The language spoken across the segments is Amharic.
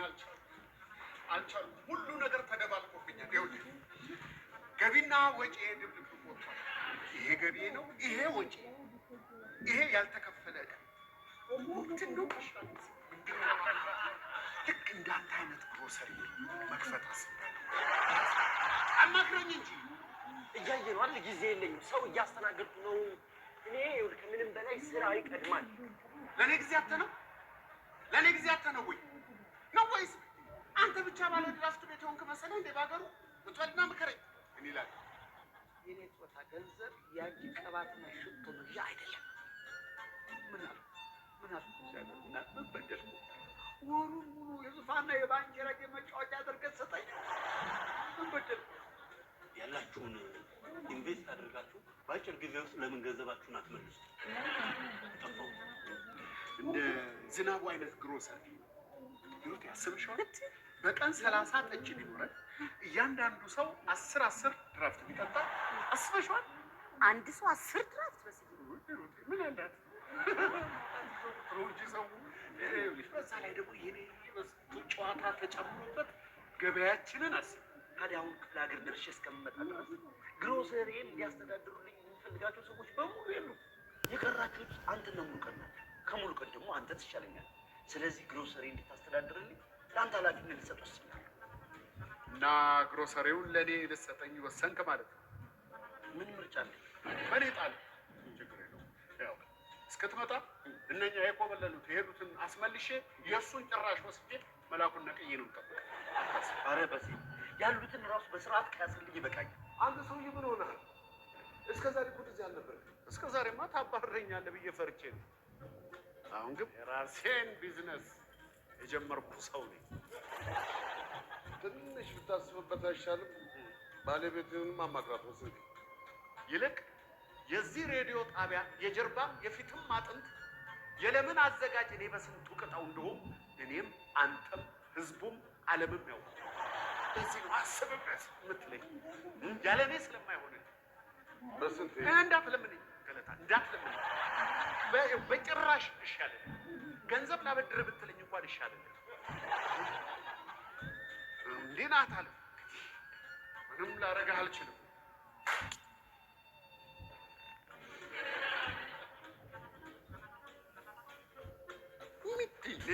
አልቻልኩም። ሁሉ ነገር ተደባልቆብኛል። ይኸውልህ ገቢና ወጪ ድብልቅ ወጥቷል። ይሄ ገቢ ነው፣ ይሄ ወጪ፣ ይሄ ያልተከፈለ ዕዳ ምንድን ነው? ልክ እንዳንተ አይነት ግሮሰሪ መክፈት አስቤያለሁ። አማክረኝ እንጂ እያየህ ነው አይደል? ጊዜ የለኝም። ሰው እያስተናገድኩ ነው። እኔ ከምንም በላይ ስራ ይቀድማል። ለእኔ ጊዜ አጥተህ ነው? ለእኔ ጊዜ አጥተህ ነው ወይ ነው ወይስ አንተ ብቻ ባለ ድራፍት ቤት ሆንክ መሰለህ እንዴ? ባገሩ ብትወድና ምከረኝ። እኔ እላለሁ የኔ ጾታ ገንዘብ ያንቺ ቀባትና ሽቶ መግዣ አይደለም። ምን በደልኩ? ወሩን ሙሉ የዙፋንና የባንዲራ መጫወቻ አድርገህ ሰጠኝ። ምን በደልኩ? ያላችሁን ኢንቨስት አድርጋችሁ በአጭር ጊዜ ውስጥ ለምን ገንዘባችሁን አትመልሱ? ጠፋው እንደ ዝናቡ አይነት ግሮሰሪ ይሁት ያስብሻል። በቀን 30 ጠጅ ቢኖረን እያንዳንዱ ሰው 10 ድራፍት ቢጠጣ አስበሽዋል? አንድ ሰው 10 ድራፍት ምን አላት ሮጂ ሰው በዛ ላይ ደግሞ የኔ ጨዋታ ተጨምሮበት ገበያችንን አስብ። ታዲያ አሁን ክፍለ ሀገር ደርሼ እስከምመጣ ድረስ ግሮሰሪን እንዲያስተዳድሩልኝ የምፈልጋቸው ሰዎች በሙሉ የሉም። የቀራችሁት አንተና ሙሉቀን ናቸው። ከሙሉቀን ደግሞ አንተ ትሻለኛል። ስለዚህ ግሮሰሪ እንድታስተዳድርልኝ ለአንተ ኃላፊነት ልሰጥ ወስኛለሁ። እና ግሮሰሪውን ለእኔ ልሰጠኝ ወሰንክ ማለት ነው? ምን ምርጫ አለ? በእኔ ጣል። ችግር የለውም። ያው እስክትመጣ እነኛ የኮበለሉት የሄዱትን አስመልሼ የእሱን ጭራሽ ወስጄ መላኩን ነቅዬ ነው የምጠብቀው። ኧረ በዚህ ያሉትን ራሱ በስርዓት ከያዝልኝ ይበቃኛል። አንተ ሰውዬ ምን ሆነሃል? እስከ ዛሬ እኮ እዚህ አልነበርክም። እስከ ዛሬማ ታባርረኛለህ ብዬ ፈርቼ ነው። አሁን ግን የራሴን ቢዝነስ የጀመርኩ ሰው ነኝ። ትንሽ ብታስብበት አይሻልም? ባለቤትህንም አማክራት ወስድ። ይልቅ የዚህ ሬዲዮ ጣቢያ የጀርባ የፊትም አጥንት የለምን አዘጋጅ እኔ በስንቱ ቅጣው እንደሆን እኔም አንተም ህዝቡም ዓለምም ያው እዚህ ነው አስብበት የምትለኝ ያለ እኔ ስለማይሆን በስንት እንዳትለምነኝ ገለታ እንዳትለምነኝ በጭራሽ ይሻላል። ገንዘብ ላበድር ብትለኝ እንኳን ይሻላል። እንዲህ ናት አለ ምንም ላደርግህ አልችልም። ሚትሌ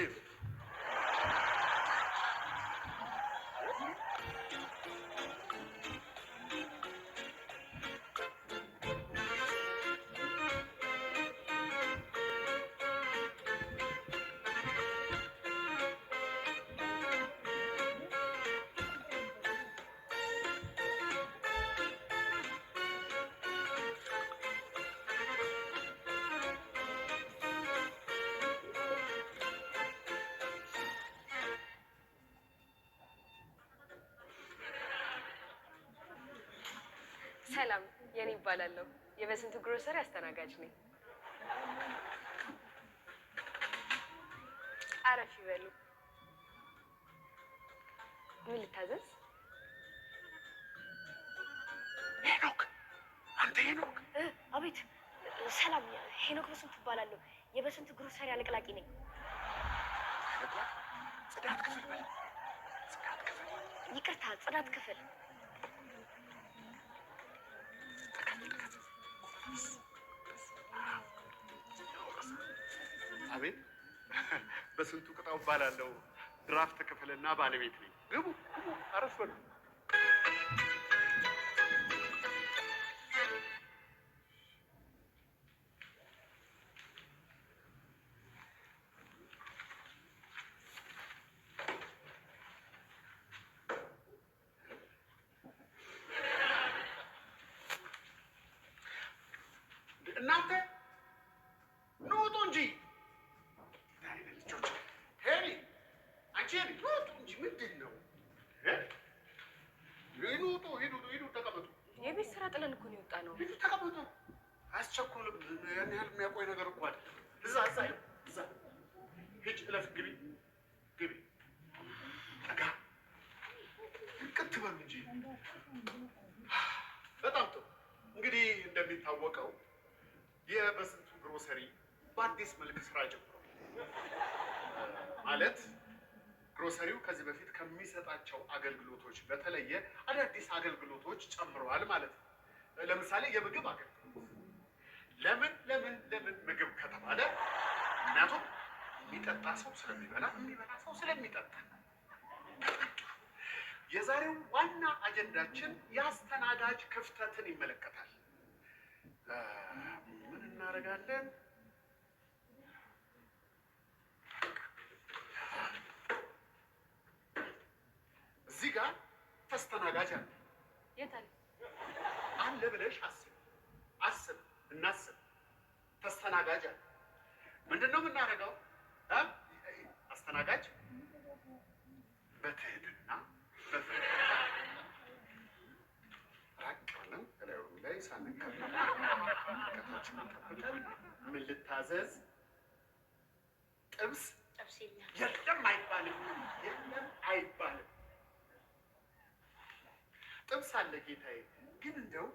ሰላም የኔ ይባላለሁ። የበስንቱ ግሮሰሪ አስተናጋጅ ነኝ። አረፍ ይበሉ። ምን ልታዘዝ? ሄኖክ፣ አንተ ሄኖክ? አቤት። ሰላም፣ ሄኖክ በስንቱ እባላለሁ። የበስንቱ ግሮሰሪ አለቅላቂ ነኝ። ጽዳት ክፍል በል። ጽዳት ክፍል። ይቅርታ፣ ጽዳት ክፍል። አቤት። በስንቱ ቅጣው እባላለሁ። ድራፍት ክፍልና ባለቤት ነኝ። ግቡ ግቡ፣ አረፍ በሉ። እናንተ ኑጡ እንጂ ልጆች። ሄኒ አንቺ ሄኒ ኑጡ እንጂ ምንድን ነው? ኑጡ፣ ሂዱ፣ ተቀመጡ። የቤት ስራ ጥለን እኮ ነው የወጣነው። ሂዱ ተቀመጡ። አያስቸኩልም። ያን ያህል የሚያቆይ ነገር እኮ አለ። እዛ ሂጅ፣ እለፍ፣ ግቢ። ጠጋ ቅት በሉ እንጂ። በጣም ጥሩ። እንግዲህ እንደሚታወቀው የበስንቱ ግሮሰሪ በአዲስ መልክ ስራ ጀምሯል። ማለት ግሮሰሪው ከዚህ በፊት ከሚሰጣቸው አገልግሎቶች በተለየ አዳዲስ አገልግሎቶች ጨምረዋል ማለት ነው። ለምሳሌ የምግብ አገልግሎት። ለምን ምግብ ከተባለ ምክንያቱም የሚጠጣ ሰው ስለሚበላ፣ የሚበላ ሰው ስለሚጠጣ። የዛሬው ዋና አጀንዳችን የአስተናጋጅ ክፍተትን ይመለከታል። ምን እናደርጋለን? እዚህ ጋር ተስተናጋጅ አለ። የት አለ? አለ ብለሽ እናስብ። ተስተናጋጅ አለ። ምንድን ነው የምናደርገው? አስተናጋጅ በትህትና ራቅ ብለን እላዩ ላይ ሳንከተል ከታችን ጠብቀን ምን ልታዘዝ? ጥብስ የለም አይባልም። ጥብስ አለ ጌታዬ፣ ግን እንደው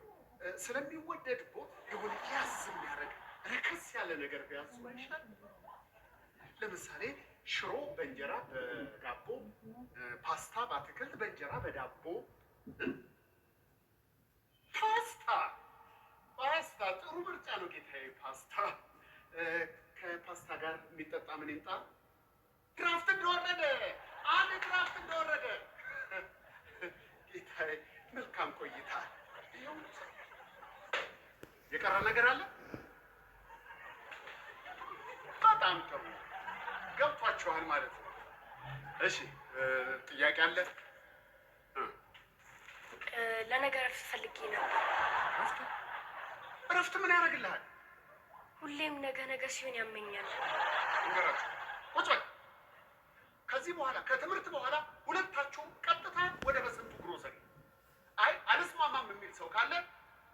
ስለሚወደድቦት የሆነ ያዝ የሚያደርግ ረከስ ያለ ነገር ቢያዙ አይሻል? ለምሳሌ ሽሮ በእንጀራ በዳቦ፣ ፓስታ በአትክልት በእንጀራ በዳቦ። ፓስታ ጥሩ ምርጫ ነው ጌታዬ። ፓስታ ከፓስታ ጋር የሚጠጣ ምን ይምጣ? ድራፍት እንደወረደ ጌታዬ። መልካም ቆይታ። የቀረ ነገር አለ? በጣም ጥሩ ገብቷችኋል ማለት ነው። እሺ ጥያቄ አለ? ለነገር ፈልጌ ነበር። እረፍት ምን ያደርግልሃል? ሁሌም ነገ ሲሆን ያመኛል። እንገራችሁ ቁጭ በል። ከዚህ በኋላ ከትምህርት በኋላ ሁለታችሁም ቀጥታ ወደ በስንቱ ግሮሰሪ። አይ አልስማማም የሚል ሰው ካለ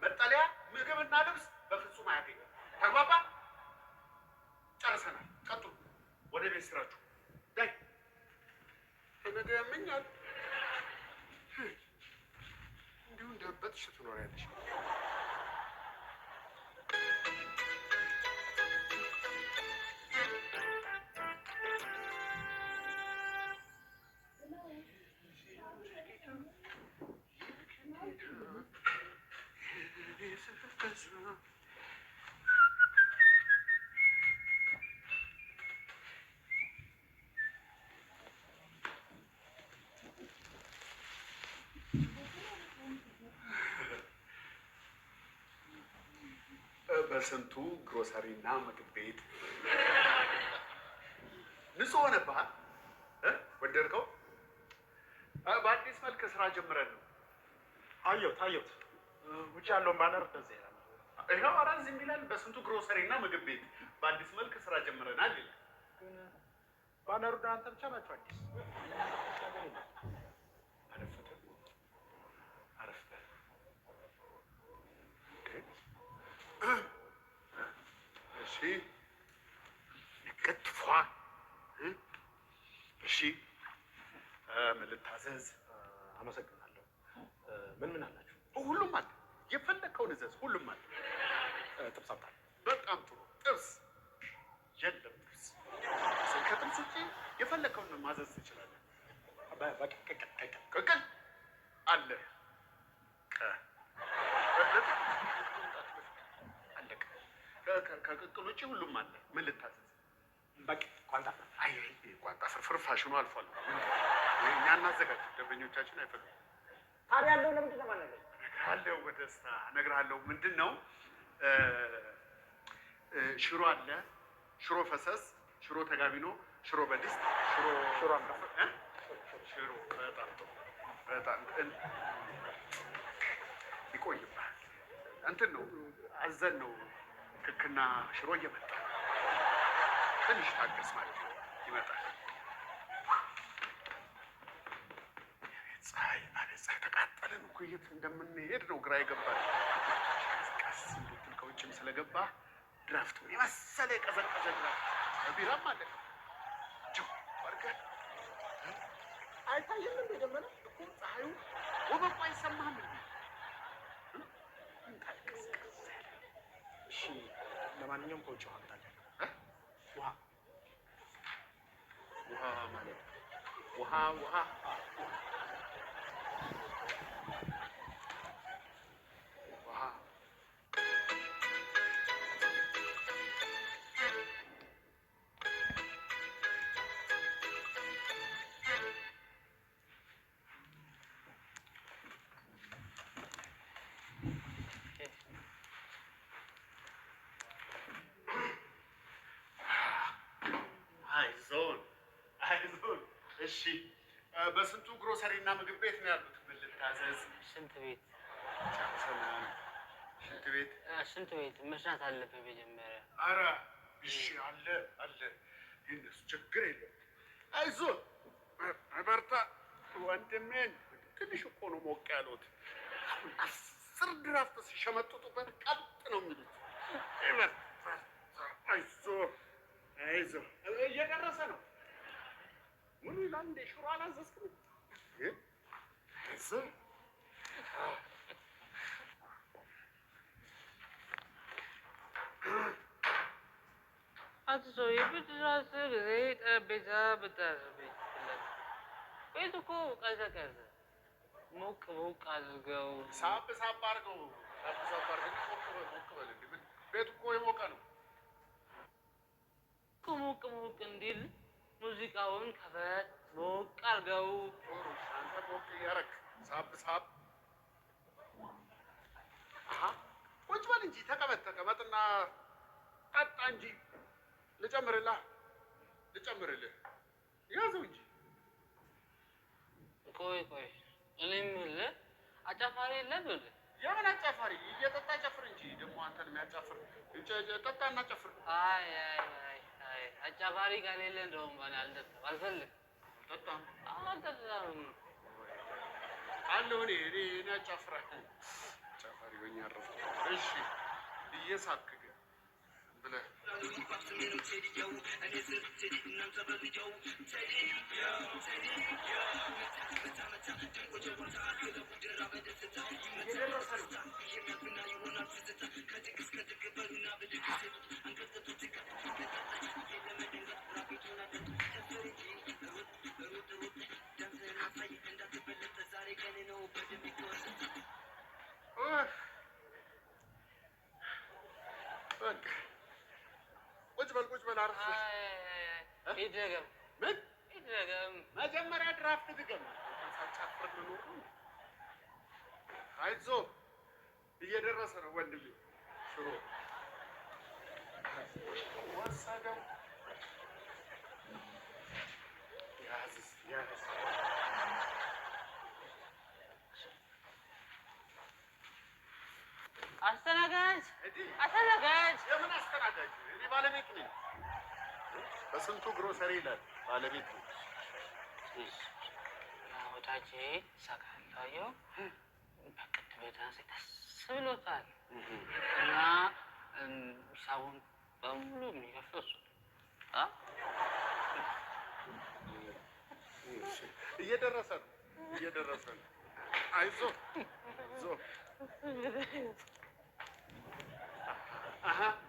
መጠለያ፣ ምግብና ልብስ በፍጹም አያገኝም። ተግባባ? ጨርሰናል። ቀጥሉ ወደ ቤት ስራችሁ። ዳይ ነገ ያመኛል። እንዲሁ እንደበጥሽ ትኖሪያለሽ። በስንቱ ግሮሰሪና ምግብ ቤት ንጹህ ሆነብሃል። ወደድከው? በአዲስ መልክ ስራ ጀምረን ነው። አየሁት። ውጭ ያለውን ባነር እንደዚህ ይላል። ይኸው አራዝ የሚላል በስንቱ ግሮሰሪና ምግብ ቤት በአዲስ መልክ ስራ ጀምረናል ይላል። ግን ባነሩ እናንተ ብቻ ናቸው አዲስ። ንቅትፏ። እሺ ምን ልታዘዝ? አመሰግናለሁ። ምን አላችሁ? ሁሉም አለ። የፈለከውን እዘዝ። ሁሉም አለ። ጥብስ አምጣ። በጣም ጥሩ። ጥብስ የለም። ጥብስ ከጥብስ ውጭ የፈለከውን ማዘዝ ትችላለህ። ቅቅል አለ። ከቅቅል ውጭ ሁሉም አለ። ምን ልታዘዝ? ቋንጣ። አይ ቋንጣ ፍርፍር ፋሽኑ አልፏል። እኛ እናዘጋጅ፣ ደንበኞቻችን አይፈልጉም። ታዲያ ያለው ለምንድን ነው ማለት ነው? እነግርሃለሁ፣ በደስታ እነግርሃለሁ። ምንድን ነው? ሽሮ አለ፣ ሽሮ ፈሰስ፣ ሽሮ ተጋቢኖ፣ ሽሮ በድስት፣ ሽሮ በጣም ጥሩ። በጣም ይቆይብሃል። እንትን ነው አዘን ነው ክክና ሽሮ እየመጣ ትንሽ ታገስ ማለት ነው። ይመጣል። ፀሐይ ተቃጠልን እኮ የት እንደምንሄድ ነው ግራ የገባል። ቀስ እንድትል ከውጭም ስለገባ ድራፍት የመሰለ የቀዘቀዘ ድራፍት ቢራም አለ። በርገር አይታየም እንደ ደመና እኮ ፀሐዩ ወበቁ አይሰማህም እንዴ? እሺ ለማንኛውም ከውጭ ውሃ አምጣልኝ። ውሃ ማለት ውሃ ውሃ ውሃ አይዞን አይዞን። እሺ በስንቱ ግሮሰሪ እና ምግብ ቤት ነው ያሉት? ምን ልታዘዝ? ሽንት ቤት ጨርሰናል። ሽንት ቤት ሽንት ቤት መስራት አለብህ መጀመሪያ። አረ እሺ አለ አለ። የእነሱ ችግር የለም። አይዞን በርታ ወንድሜን። ትንሽ እኮ ነው ሞቅ ያሉት። አሁን 10 ድራፍት ሲሸመጥጡበት ቀጥ ነው የሚሉት። አይዞ አይዞ እየደረሰ ነው። ምን ይላል እንደ ሽሮ አላዘዝክም? አይዞ አንተ ሰውዬ ብትራስ ጊዜ ጠረጴዛ ብታርቤት ቤት እኮ ቀዘቀዘ። ሞቅ ሞቅ አድርገው ሳብ ሳብ አድርገው ሳብ ሳብ አድርገው ሞቅ በል እንዴ። ቤቱ እኮ የሞቀ ነው። ሞቅ ሞቅ እንዲል ሙዚቃውን ከፈት ሞቅ አድርገው። አንተ ሞቅ እያደረክ ሳብ ሳብ። ቁጭ በል እንጂ ተቀመጥና ጠጣ እንጂ። ልጨምርልህ ያዘው እንጂ። ቆይ እኔ የምልህ አጫፋሪ የለም እንዴ? የምን አጫፋሪ? እየጠጣ ጨፍር እንጂ ደግሞ አንተን የሚያጫፍር ጠጣና ጨፍር። አይ አጫፋሪ ከሌለ እንደውም አልጠጣም፣ አልፈልግም። ጠጣም አልጠጣም አለሁ እኔ አጫፍራለሁ። አጫፋሪ ሆኜ አረፍኩ። እሺ እየሳክ ግን ብለህ ቁጭ በል አረፍ። ይደገም ምን ይደገም? መጀመሪያ ድራፍት ድገም። ሳጫፍር ልኖር ነው። አይዞህ እየደረሰ ነው ወንድሜ። ሽሮ ወሰደው። ያዝ አስተናጋጅ የምን አስተናጋጅ? እኔ ባለቤት ነኝ። በስንቱ ግሮሰሪ ይላል ባለቤት ነው። ወዳጄ ሰካላየው በቅድ ቤታንስ ደስ ብሎታል እና ሂሳቡን በሙሉ የሚከፍለው እሱ እየደረሰ ነው። አይዞህ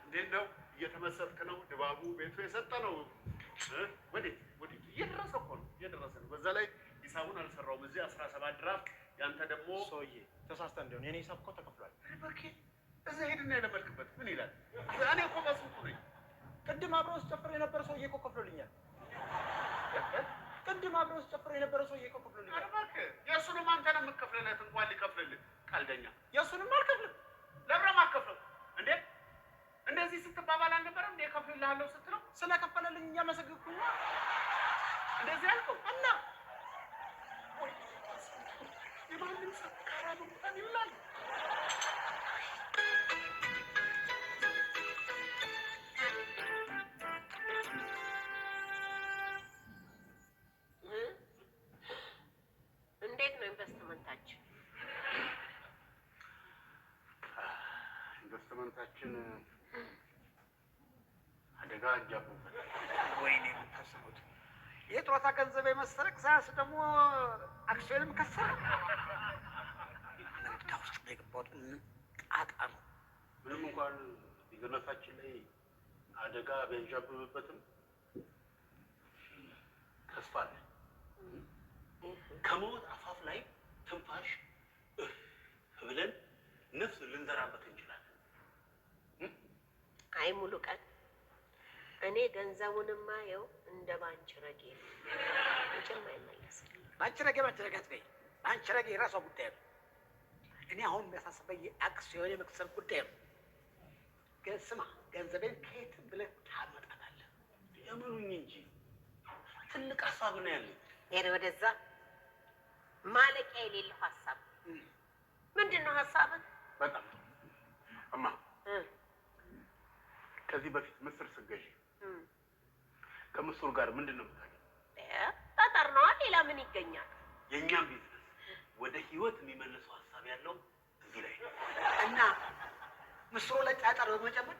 እንዴት ነው? እየተመሰጥክ ነው? ድባቡ ቤቱ የሰጠ ነው። ወዴት እየደረሰ እኮ ነው። በዛ ላይ ሂሳቡን አልሰራውም። እዚህ 17 ድራፍት፣ ያንተ ደግሞ ሰውዬ ተሳስተህ እንዲሆን የኔ ሂሳብ እኮ ተከፍሏል። እዛ ሄድና የለመድክበት ምን ይላል? እኔ እኮ በስንቱ ነኝ። ቅድም አብረው ሲጨፍር የነበረ ሰውዬ እኮ ከፍሎልኛል። የእሱንም አንተ ነው የምትከፍልለት። እንኳን ሊከፍልልህ ቀልደኛ። የእሱንም አልከፍልም። ለብረም አትከፍለው እንዴ? እንደዚህ ስትባባል አልነበረም እንዴ? እከፍልልሃለሁ ስትለው ስለከፈለልኝ እያመሰግንኩኝ እንደዚህ አልከው እና የማንም ሰካራም እንኳን ይላል። እንዴት ነው ኢንቨስትመንታችን? ኢንቨስትመንታችን አደጋ እንጃቡበት። ወይኔ የምታስቡት የጡረታ ገንዘብ የመሰረቅ ሳያንስ ደግሞ አክሲዮንም ከሰረ። ንግዳ ውስጥ ነው የገባሁት። ጣጣ ነው። ምንም እንኳን ቢዝነሳችን ላይ አደጋ ቢያንዣብብበትም ተስፋ አለ። ከሞት አፋፍ ላይ ትንፋሽ ብለን ነፍስ ልንዘራበት እንችላለን። አይ ሙሉ ቀን እኔ ገንዘቡን ማየው እንደ ባንችረጌ ነው። መቼም አይመለስም። ባንችረጌ አትበይ። ባንችረጌ የራሷ ጉዳይ ነው። እኔ አሁን የሚያሳስበኝ የአክሲዮን የመክሰር ጉዳይ ነው። ስማ፣ ገንዘቤን ከየትም ብለህ ታመጣላለህ። ያመኑኝ እንጂ ትልቅ ሀሳብ ነው ያለኝ። ሄደ ወደዛ ማለቂያ የሌለው ሀሳብ። ምንድን ነው ሀሳብህ? በጣም እማ፣ ከዚህ በፊት ምስር ስትገዢ ከምስሩ ጋር ምንድን ነው የምታገኝ? ጠጠር ነዋ። ሌላ ምን ይገኛል? የእኛም ቢዝነስ ወደ ህይወት የሚመልሰው ሀሳብ ያለው እዚህ ላይ ነው። እና ምስሩ ላይ ጠጠር በመጨመር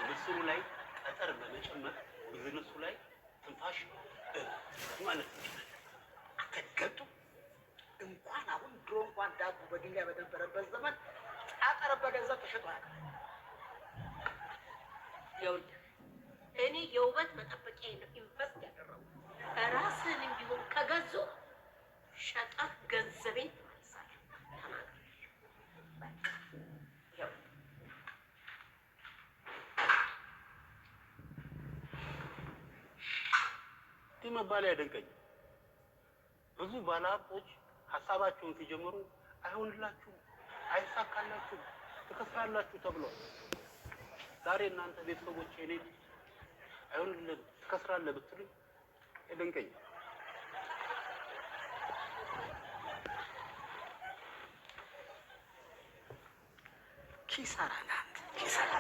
ምስሩ ላይ ጠጠር በመጨመር ቢዝነሱ ላይ ትንፋሽ ማለት እንችላለን። አተገጡ እንኳን አሁን ድሮ እንኳን ዳቦ በድንጋይ በነበረበት ዘመን ጠጠር በገንዘብ ተሸጦ ያውቃል። ይኸውልህ እኔ የውበት መጠበቂያ ነው ኢንቨስት ያደረጉ። ራስህንም ቢሆን ከገዙ ሸጠህ ገንዘቤን ትመልሳለህ። ተናገር። ይህ መባል ያደንቀኛል። ብዙ ባለሀብቶች ሀሳባቸውን ሲጀምሩ አይሆንላችሁም፣ አይሳካላችሁም፣ ትከስራላችሁ ተብሏል። ዛሬ እናንተ ቤተሰቦች እኔ አይሆንልህም፣ ትከስራለህ ብትሉኝ ያደንቀኛል። ኪሳራ ናት ኪሳራ።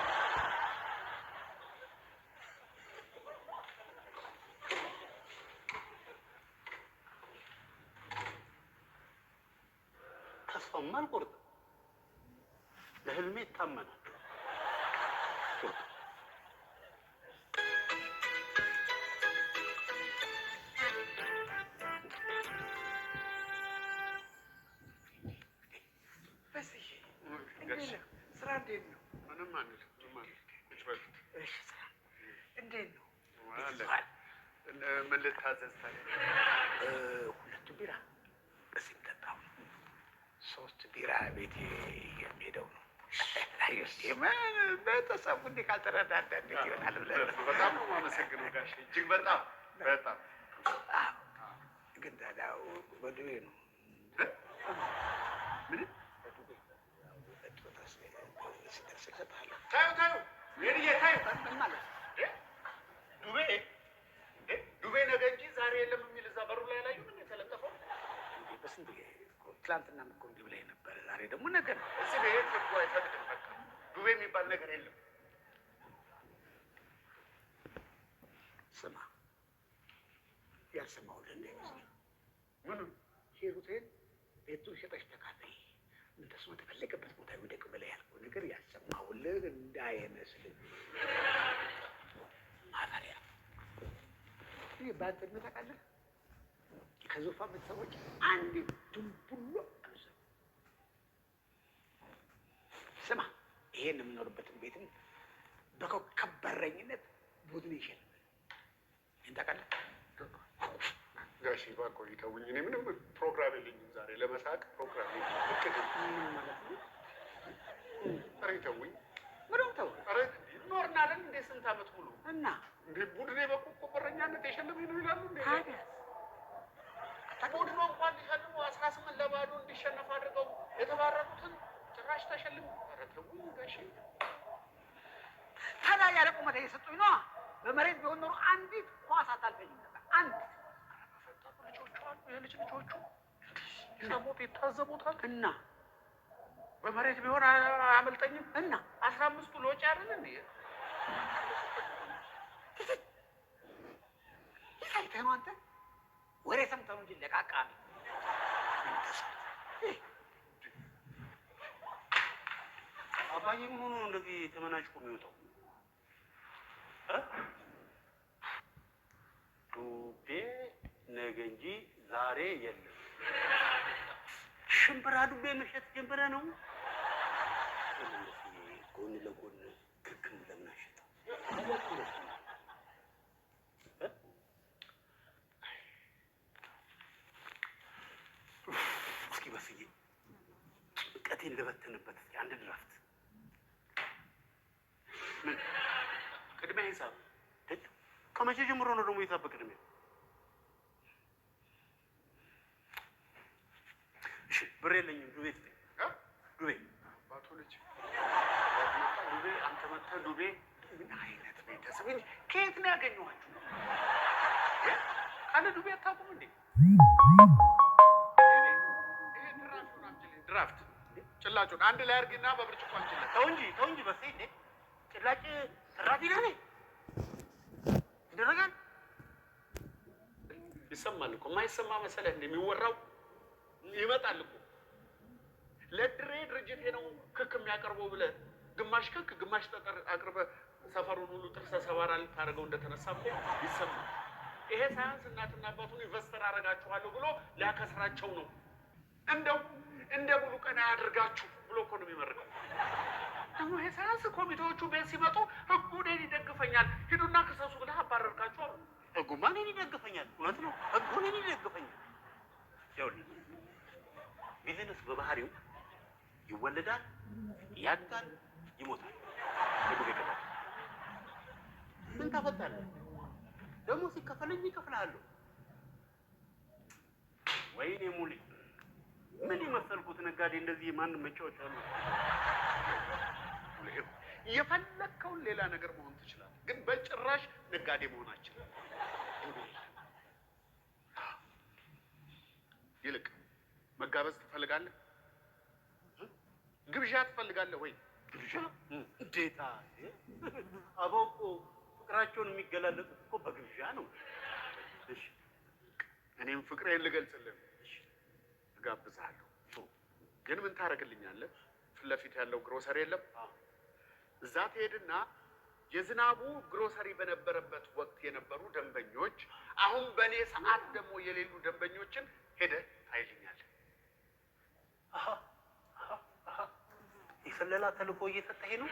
ተስፋም አልቆርጥም፣ ለህልሜ እታመናለሁ። ስራ እንዴት ነው? ምንም አንልም። ቁጭ በል። እሺ፣ ስራ እንዴት ነው? ምን ልታዘዝ ታዲያ? ሁለቱ ቢራ በዚህ ጠጣሁ። 3 ቢራ ቤቴ የሚሄደው ነው። ቤተሰቡ እንዲህ ካልተረዳዳ እንዴት ይሆናል ብለህ በጣም ነው የማመሰግነው ጋሼ፣ እጅግ በጣም በጣም። ግን ታዲያ በዱቤ ነው። ምን ሲደርስ እሰጥሃለሁ። ታዩ የልዬ ታዩ ማለት ዱቤ ነገ እንጂ ዛሬ የለም የሚል እዛ በሩ ላይ ያላዩ ምን የተለጠፈው? በስንት ትላንትና እኮ እንዲህ ብለኸኝ ነበረ። ዛሬ ደግሞ ነገር ነው። እዚህ ቤት ህጉ አይፈቅድም። በቃ ዱቤ የሚባል ነገር የለም። ስማ፣ ያልሰማሁልህ እንዳይመስልህ። ምኑን? ሂሩቴን ቤቱን ሸጠሽ ተካፈይ፣ እንደሱ የተፈለገበት ቦታ ይውደቅ ብለህ ያልከው ነገር ያልሰማሁልህ እንዳይመስልህ። ማፈሪያ ይህ በአንተነት ታውቃለህ። ከዙፋን ቤተሰቦች አንድ ድንቡሎ አንሰው። ስማ፣ ይሄን የምኖርበትን ቤትም በኮከብ በረኝነት ቡድን ይሸልም። ይህን ታውቃለህ? ጋሼ እባክህ ተውኝ። እኔ ምንም ፕሮግራም የለኝም ዛሬ ለመሳቅ ፕሮግራም እቅድ ምን ማለት ነው? ኧረ ተውኝ። ምንም ተው። ኧረ ኖርናለን እንደ ስንት ዓመት ሙሉ እና እንደ ቡድኔ በኮከብ በረኛነት የሸለመኝ ነው ይላሉ። እንደ ቡድኑ እንኳን ሊሸልሙ 18 ለባዶ እንዲሸነፍ አድርገው የተባረሩትን ጭራሽ ተሸልሙ። ኧረ ተውኝ ጋሼ። ታዲያ ያለ ቁመት እየሰጡኝ ነዋ። በመሬት ቢሆን ኖሮ አንዲት ኳስ አታልፈኝም ነበር። አንድ ልጆቹ አሉ፣ የልጅ ልጆቹ ይሰሙት ይታዘቡታል። እና በመሬት ቢሆን አያመልጠኝም። እና 15ቱ ለውጭ አይደል እንዴ? ይሳይተህ ነው አንተ። ወሬ ሰምተህ ነው እንጂ ለቃቃ አባዬ ምን ሆኖ ነው እንደዚህ ተመናጭቆ የሚወጣው? ዱቤ ነገ እንጂ ዛሬ የለም። ሽምብራ ዱቤ መሸጥ ጀምረ ነው። ጎን ለጎን ክርክም ለምን አሸጠው? አንድ ድራፍት። ምን ቅድሚያ ሂሳብ? ከመቼ ጀምሮ ነው ደግሞ ሂሳብ በቅድሚያ? እሺ ብር የለኝም። ዱቤ ስጠኝ። ዱቤ አባቱ ልጅ ዱቤ፣ አንተ መጥተህ ዱቤ። ምን አይነት ቤተሰብ! ከየት ነው ያገኘኋችሁ? ካለ ዱቤ አታውቁም እንዴ? ይሄ ድራፍቱን አምጪልኝ። ድራፍት ጭላጩን አንድ ላይ አድርጊና በብርጭቆ አምጪልኝ። ተው እንጂ በሴ እንዴ! ጭላጭ ሰራፊ ነህ? ይደረጋል? ይሰማል እኮ። የማይሰማ መሰለህ እንደሚወራው ይመጣል እኮ። ለድሬ ድርጅቴ ነው ክክ የሚያቀርበው ብለህ ግማሽ ክክ ግማሽ ጠጠር አቅርበህ ሰፈሩን ሁሉ ጥርሰ ሰባራ ልታደርገው እንደተነሳ እኮ ይሰማል። ይሄ ሳያንስ እናትና አባቱን ኢንቨስተር አደርጋችኋለሁ ብሎ ሊያከስራቸው ነው። እንደው እንደ ሙሉ ቀን አያድርጋችሁ ብሎ እኮ ነው የሚመርቀው። ደግሞ ይሄ ሳያንስ ኮሚቴዎቹ ቤት ሲመጡ ህጉ እኔን ይደግፈኛል፣ ሂዱና ክሰሱ ብለህ አባረርካቸው አሉ። ህጉማ እኔን ይደግፈኛል። እውነት ነው፣ ህጉ እኔን ይደግፈኛል። ይኸውልህ ቢዝነስ በባህሪው ይወለዳል፣ ያድጋል፣ ይሞታል። ህጉ ይገባል። ምን ታፈጣለህ? ደግሞ ሲከፈለኝ ይከፍልሃለሁ። ወይኔ ሙሌ፣ ምን የመሰልኩት ነጋዴ እንደዚህ ማንም መጫወቻ ነው። የፈለግከውን ሌላ ነገር መሆን ትችላለህ፣ ግን በጭራሽ ነጋዴ መሆናችን። ይልቅ መጋበዝ ትፈልጋለህ? ግብዣ ትፈልጋለህ ወይ? ግብዣ እንዴታ! አበው እኮ ፍቅራቸውን የሚገላለጡት እኮ በግብዣ ነው። እሺ እኔም ፍቅሬን ልገልጽልህ እጋብዝሃለሁ። ግን ምን ታደርግልኛለህ? ፊት ለፊት ያለው ግሮሰሪ የለም? እዛ ትሄድና የዝናቡ ግሮሰሪ በነበረበት ወቅት የነበሩ ደንበኞች፣ አሁን በእኔ ሰዓት ደግሞ የሌሉ ደንበኞችን ሄደህ ታይልኛለህ። የሰለላ ተልእኮ እየሰጠህ ነው።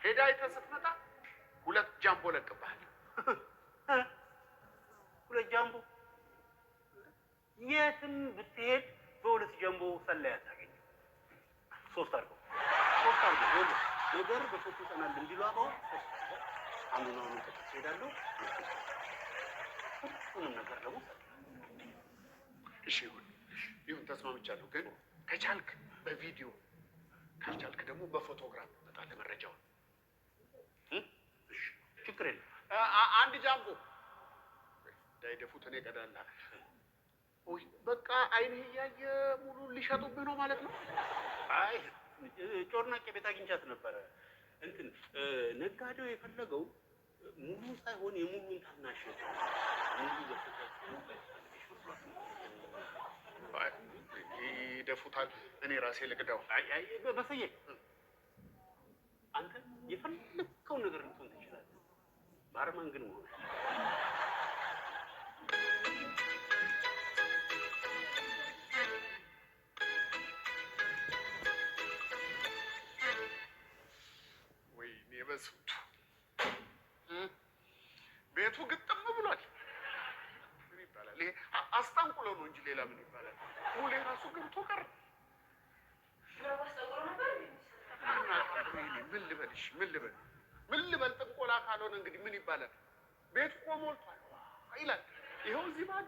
ሄዳ አይተህ ስትመጣ 2 ጃምቦ ለቅብሃለሁ። 2 ጃምቦ? የትም ብትሄድ በ2 ጃምቦ ሰላይ አታገኝም። 3 አድርገው ነገር በሶስት ይጠናል እንዲሉ አበው አሁን ተከታይ ሄዳለሁ። ሁሉም ነገር ደግሞ እሺ ይሁን ተስማምቻለሁ። ግን ከቻልክ በቪዲዮ ካልቻልክ ደግሞ በፎቶግራፍ መጣለህ መረጃውን። ችግር የለም። አንድ ጃምቦ እንዳይደፉት እኔ እቀዳለሁ። በቃ አይንህ እያየ ሙሉ ሊሸጡብህ ነው ማለት ነው? አይ ጮርናቄ ቤት አግኝቻት ነበረ። እንትን ነጋዴው የፈለገው ሙሉ ሳይሆን የሙሉን ታናሽ ሙሉ ይደፉታል። እኔ ራሴ ልቅዳው። በሰዬ አንተ የፈለግከው ነገር ልትሆን ትችላለህ። ባርማን ግን መሆን በስንቱ ቤቱ ግጥም ብሏል። ምን ይባላል ይሄ? አስጠንቁሎ ነው እንጂ ሌላ ምን ይባላል? ሙሌ ራሱ ገብቶ ቀረ። ምን ልበል? ጥንቆላ ካልሆነ እንግዲህ ምን ይባላል? ቤቱ እኮ ሞልቷል ይላል። ይኸው እዚህ ባሉ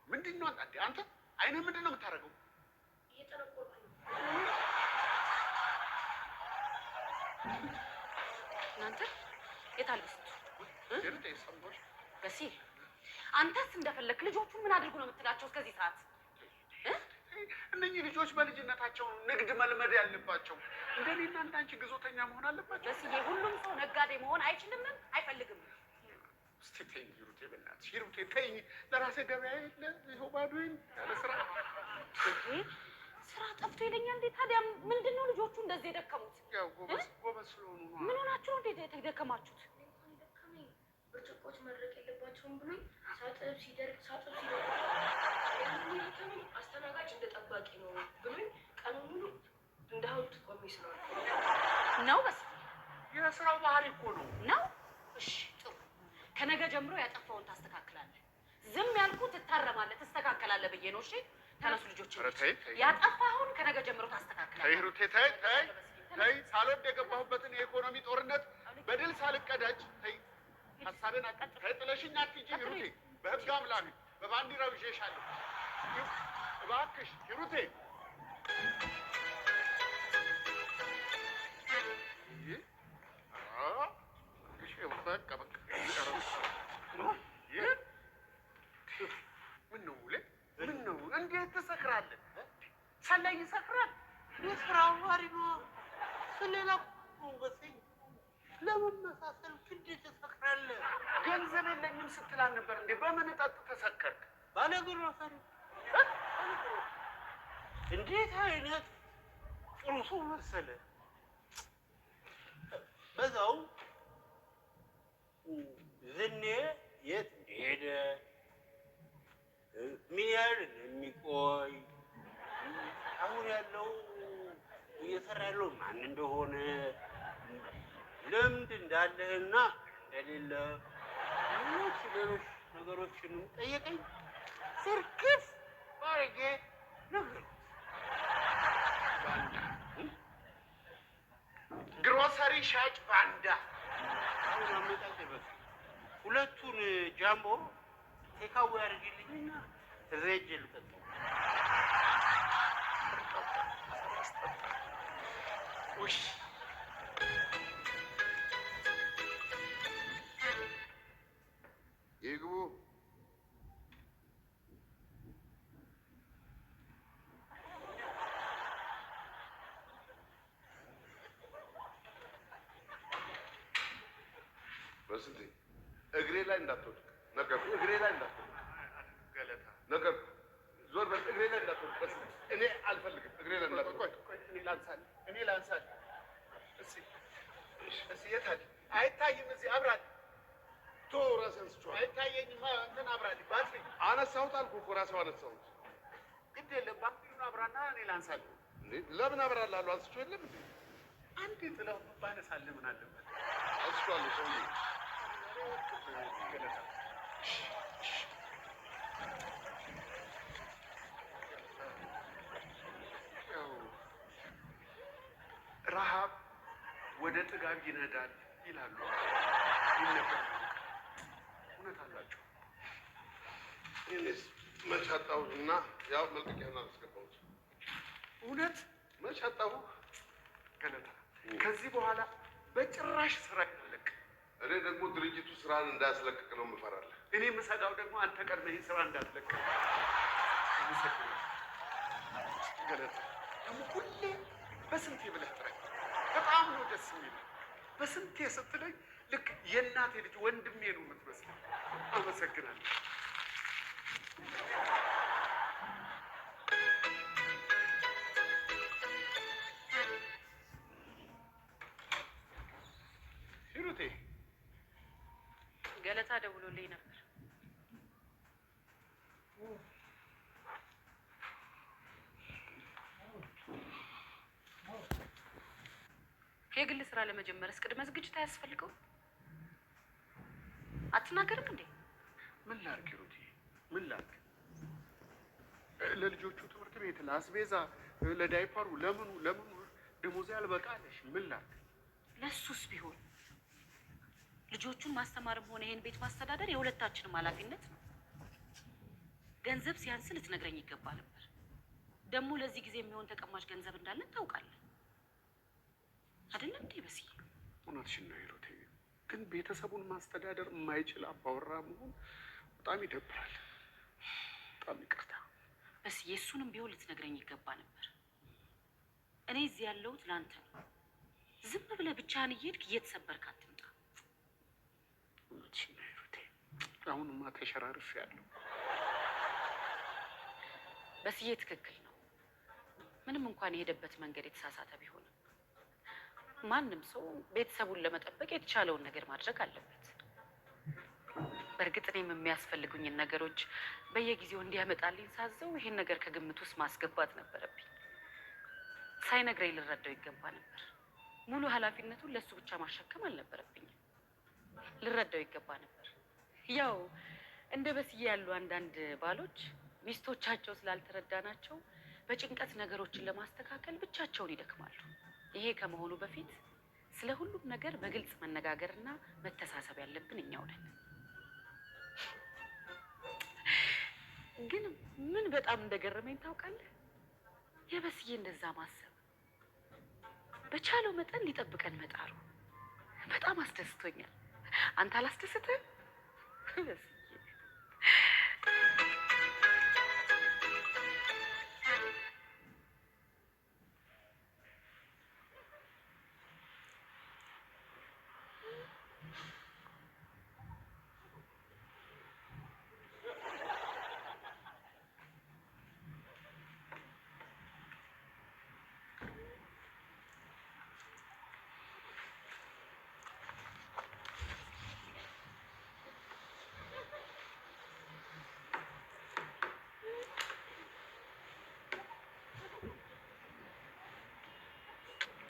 ምንድን ነው አንተ? አይንህ ምንድን ነው የምታደርገው? እየጠነቆልኩ ነው። እናንተ የት አለ ሰምቶሽ? በሲል አንተስ እንደፈለክ ልጆቹን ምን አድርጉ ነው የምትላቸው እስከዚህ ሰዓት? እነኚህ ልጆች በልጅነታቸው ንግድ መልመድ ያለባቸው እንደኔና እንዳንቺ ግዞተኛ መሆን አለባቸው። በሲል ሁሉም ሰው ነጋዴ መሆን አይችልምም አይፈልግም። እስቲ ተይኝ ሂሩቴ፣ በእናትሽ ሂሩቴ ተይኝ። ለራሴ ገበያ የለ ይኸው ባዶዬን ያለ ስራ ስራ ጠፍቶ ይለኛል እንዴ? ታዲያ ምንድን ነው ልጆቹ እንደዚህ የደከሙት? ያው ጎበዝ ስለሆኑ ነው። ምን ሆናችሁ ነው እንዴ የደከማችሁት? ብርጭቆች መድረቅ የለባቸውም ብሎኝ ሳጥብ ሲደርቅ አስተናጋጅ እንደ ጠባቂ ነው ብሎኝ ቀኑን ሙሉ እንደ ሀውልት ቆሜ ስለዋል ነው። በስ የስራው ባህሪ እኮ ነው። ነው። እሺ ጥሩ። ከነገ ጀምሮ ያጠፋውን ታስተካክላለህ። ዝም ያልኩ ትታረማለህ፣ ትስተካከላለህ ብዬ ነው። እሺ ተነሱ ልጆች፣ ያጠፋውን ከነገ ጀምሮ ታስተካክላለህ። ተይ ሂሩቴ፣ ተይ ተይ ተይ። ሳልወድ የገባሁበትን የኢኮኖሚ ጦርነት በድል ሳልቀዳጅ ተይ። ሀሳቤን አቃጭ። ተይ ጥለሽኝ አትሂጂ ሂሩቴ። በህግ አምላክ በባንዲራው ይዤሻለሁ። እባክሽ ሂሩቴ። ምን ነው እንዴት ትሰክራለህ? ሰላይ ይሰክራል። የስራው ባህሪ ነው። ስለላ በዚህ ለመመሳሰል እንዴት ትሰክራለህ? ገንዘብ የለኝም ስትል አልነበር እንዴ? በምን ጠጥ ተሰከርክ? ባለግሮ ሰሪ እንዴት አይነት ጥሩ ሰው መሰለ። በዛው ዝኔ የት እንደሄደ ምን ያህል እንደሚቆይ አሁን ያለው እየሰራ ያለው ማን እንደሆነ ልምድ እንዳለህና እንደሌለ ሌሎች ነገሮችንም ጠየቀኝ። ስርክፍ ባረጌ ነገር ባንዳ ግሮሰሪ ሻጭ ባንዳ። አሁን አመጣጤ በቃ ሁለቱን ጃምቦ ቴካዌ አድርጊልኝና እዛ ሄጄ ልጠጣው። ውይ ይግቡ። በስንቴ እግሬ ላይ እንዳትወድቅ ነገርኩህ። እግሬ ላይ እንዳትወድቅ ገለታ ነገርኩህ። ዞር በል። እግሬ ላይ እንዳትወድቅ። በስንቴ እኔ አልፈልግም። እግሬ ላይ እንዳትወድቅ። እኔ ላንሳልህ። እስኪ የት አለ? አይታይም። እዚህ አብራል ቶ ራስህን ስጮህ አይታየኝም። እንትን አብራል ባትሪ አነሳሁት አልኩህ እኮ ራስህ አነሳሁት። ግድ የለም ባትሪውን አብራና እኔ ላንሳልህ። ለምን አብራልሃለሁ? አንስቼው የለም እንዴ? አንዴ ጥለው ባነሳልህ ምን አለበት? አንስቼዋለሁ ሰውዬ። ረሃብ ወደ ጥጋብ ይነዳል ይላሉ። ይነበራል። እውነት አላቸው። እኔስ መች አጣሁት እና ያው መልቀቂያውን አላስገባሁት። እውነት መች አጣሁ ገለታ። ከዚህ በኋላ በጭራሽ ስራ ይለቅ። እኔ ደግሞ ድርጅቱ ስራን እንዳያስለቅቅ ነው የምፈራለህ። እኔ የምሰጋው ደግሞ አንተ ቀድመህ ስራ እንዳትለቅ። ገለታ ደግሞ ሁሌ በስንቴ ብለህ ጥረኝ። በጣም ነው ደስ የሚል። በስንቴ ስትለኝ ልክ የእናቴ ልጅ ወንድሜ ነው የምትመስለው። አመሰግናለሁ። ሂሩቴ ገለታ ደውሎልኝ ነበር። የግል ስራ ለመጀመርስ ቅድመ ዝግጅት አያስፈልገው? አትናገርም እንዴ? ምን ላድርግ ሂሩቴ፣ ምን ላድርግ? ለልጆቹ ትምህርት ቤት፣ ለአስቤዛ፣ ለዳይፐሩ፣ ለምኑ ደሞዝ ያልበቃለሽ። ምን ላድርግ? ለሱስ ቢሆን ልጆቹን ማስተማርም ሆነ ይሄን ቤት ማስተዳደር የሁለታችንም ኃላፊነት ነው። ገንዘብ ሲያንስ ልትነግረኝ ይገባ ነበር። ደግሞ ለዚህ ጊዜ የሚሆን ተቀማጭ ገንዘብ እንዳለን ታውቃለህ አይደለም እንዴ? በስዬ እውነትሽን ነው ሂሩቴ። ግን ቤተሰቡን ማስተዳደር የማይችል አባወራ መሆን በጣም ይደብራል። በጣም ይቅርታ በስዬ። እሱንም ቢሆን ልትነግረኝ ይገባ ነበር። እኔ እዚህ ያለሁት ለአንተ ነው። ዝም ብለህ ብቻህን እየሄድክ እየተሰበርክ አትምጣ። እውነትሽን ነው ሂሩቴ። አሁንማ ተሸራርፌያለሁ። በስዬ ትክክል ነው። ምንም እንኳን የሄደበት መንገድ የተሳሳተ ቢሆንም ማንም ሰው ቤተሰቡን ለመጠበቅ የተቻለውን ነገር ማድረግ አለበት። በእርግጥ እኔም የሚያስፈልጉኝን ነገሮች በየጊዜው እንዲያመጣልኝ ሳዘው ይሄን ነገር ከግምት ውስጥ ማስገባት ነበረብኝ። ሳይነግረኝ ልረዳው ይገባ ነበር። ሙሉ ኃላፊነቱን ለእሱ ብቻ ማሸከም አልነበረብኝም። ልረዳው ይገባ ነበር። ያው እንደ በስዬ ያሉ አንዳንድ ባሎች ሚስቶቻቸው ስላልተረዳናቸው በጭንቀት ነገሮችን ለማስተካከል ብቻቸውን ይደክማሉ። ይሄ ከመሆኑ በፊት ስለ ሁሉም ነገር በግልጽ መነጋገርና መተሳሰብ ያለብን እኛው ነን። ግን ምን በጣም እንደገረመኝ ታውቃለህ? የበስዬ እንደዛ ማሰብ፣ በቻለው መጠን ሊጠብቀን መጣሩ በጣም አስደስቶኛል። አንተ አላስደስትህም? በስዬ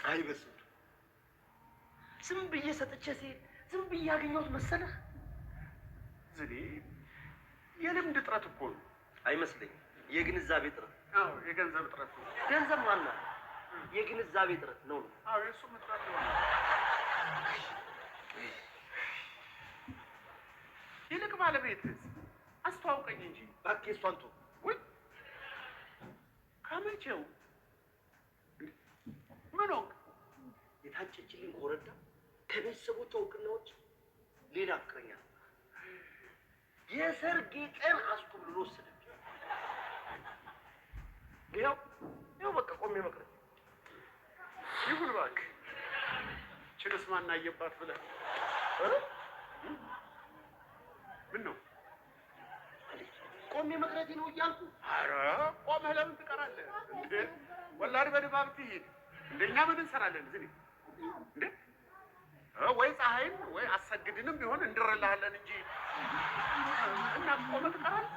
አይበስም። ዝም ብዬ ሰጥቼ ሲሄድ ዝም ብዬ ያገኘሁት መሰለህ? ዝኔ የልምድ እጥረት እኮ ነው። አይመስለኝም። የግንዛቤ እጥረት። አዎ የገንዘብ እጥረት ነው። ገንዘብ ዋና የግንዛቤ እጥረት ነው። አዎ የእሱም እጥረት ነው። ይልቅ ባለቤትህ አስተዋውቀኝ እንጂ እባክህ። እሷን ተው። ወይ ከመቼው ምን ሆንክ? የታጨችልኝ ኮረዳ ከቤተሰቦቿ እውቅናዎች ሌላ ፍቅረኛ ነው። የሰርጌ ቀን አስኮብልሎ ወሰደብኝ። ይኸው በቃ ቆሜ መቅረት። ይሁን እባክህ። ችንስ ማን አየባት ብለህ ምን ነው ቆሜ መቅረቴ ነው እያልኩ? ኧረ ቆመህ ለምን ትቀራለህ እንዴ? ወላድ በድባብ ትሂድ። እንደኛ ምን እንሰራለን እዚህ እንዴ? ወይ ፀሐይን ወይ አሰግድንም ቢሆን እንድረላለን እንጂ እና ቆመህ ትቀራለህ?